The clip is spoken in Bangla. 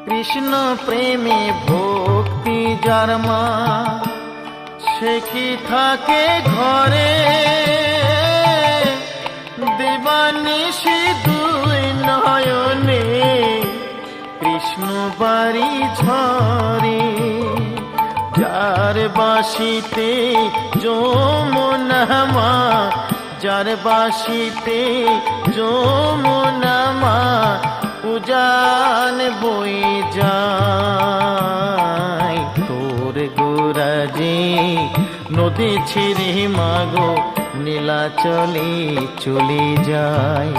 কৃষ্ণ প্রেমে ভক্তি যার মা, সে কি থাকে ঘরে দেবানিশি দুই নয়নে কৃষ্ণ বাড়ি ঝরে। যার বাসিতে যমুনা মা, যার বাসিতে যমুনা মা উজান বই যায়। তোর গোরাজে নদী ছিঁড়ে মাগো নীলাচলে চলে যায়।